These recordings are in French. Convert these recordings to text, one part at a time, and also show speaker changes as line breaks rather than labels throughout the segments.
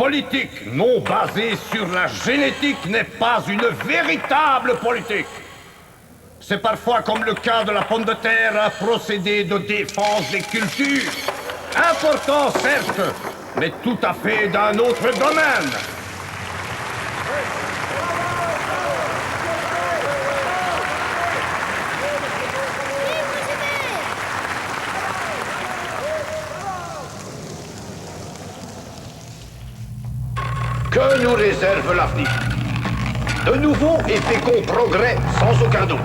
politique non basée sur la génétique n'est pas une véritable politique. C'est parfois comme le cas de la pomme de terre, un procédé de défense des cultures. Important, certes, mais tout à fait d'un autre domaine.
Que nous réserve l'avenir? De nouveaux et féconds progrès, sans aucun doute.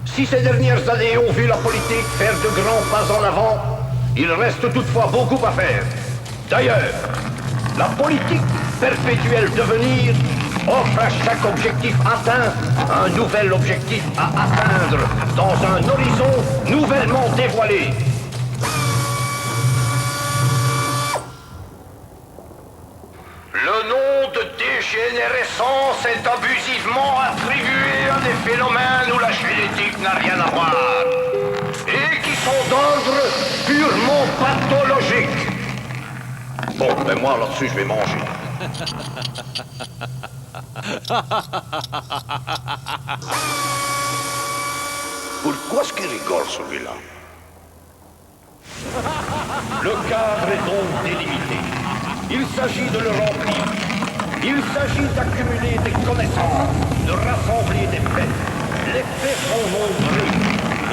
Si ces dernières années ont vu la politique faire de grands pas en avant, il reste toutefois beaucoup à faire. D'ailleurs, la politique perpétuelle devenir offre à chaque objectif atteint un nouvel objectif à atteindre dans un horizon nouvellement dévoilé. Le nom de dégénérescence est abusivement attribué à des phénomènes où la génétique n'a rien à voir et qui sont d'ordre purement pathologique. Bon, ben moi là-dessus je vais manger. Pourquoi est-ce qu'il rigole celui-là? Le cadre est donc délimité. Il s'agit de le remplir. Il s'agit d'accumuler des connaissances, de rassembler des faits. Les faits sont nombreux.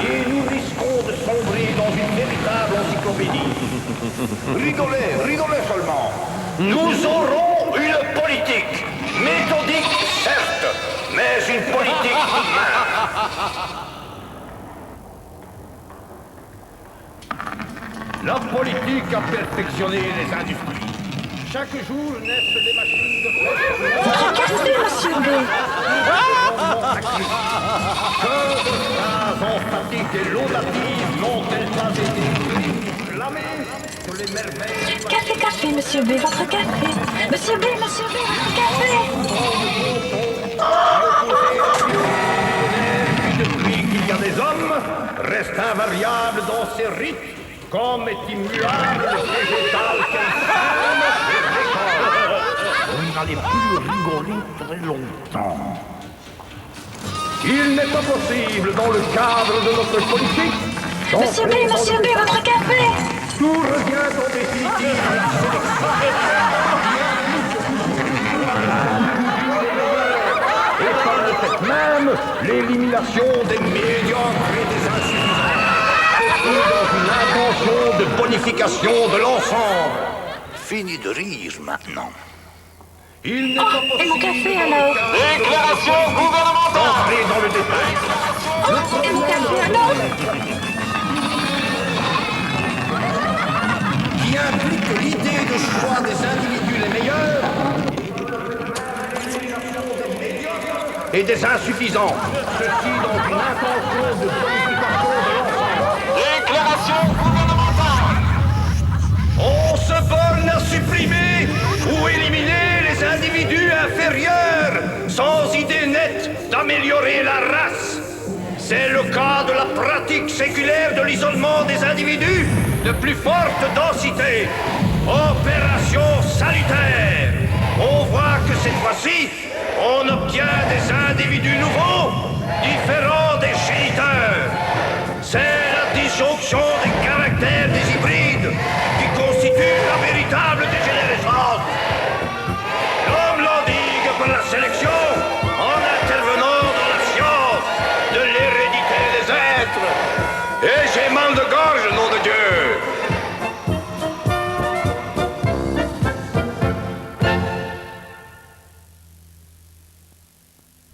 Et nous risquons de sombrer dans une véritable encyclopédie. Rigolez seulement. Nous aurons une politique. Méthodique, certes, mais une politique tout de même.
La politique a perfectionné les industries. Chaque jour naissent des machines de
Votre café, monsieur B.
Que de phrases emphatiques et laudatives n'ont-elles pas été réclamées sur les merveilles...
Café, café, monsieur B, votre café. Monsieur B, votre café.
Depuis qu'il y a des hommes, reste invariable dans ses rites, comme est immuable le végétal qu'elle sème et récolte. Vous n'allez plus rigoler très longtemps. Il n'est pas possible, dans le cadre de notre politique...
Monsieur B, votre café.
Tout revient en définitive à la sélection. Et par le fait même, l'élimination des médiocres et des insuffisants. Dans une intention de bonification de l'ensemble.
Fini de rire maintenant.
Il n'est pas possible...
Et mon café, alors?
Déclaration gouvernementale.
D'entrer dans le détail.
Et mon café, alors?
Qui implique l'idée de choix des individus les meilleurs et des insuffisants. Ceci dans une intention de bonification de l'ensemble.
Déclaration gouvernementale.
On se borne à supprimer ou éliminer les individus inférieurs sans idée nette d'améliorer la race. C'est le cas de la pratique séculaire de l'isolement des individus de plus forte densité. Opération salutaire. On voit que cette fois-ci, on obtient des individus nouveaux, différents des géniteurs. C'est la disjonction des caractères des hybrides qui constitue la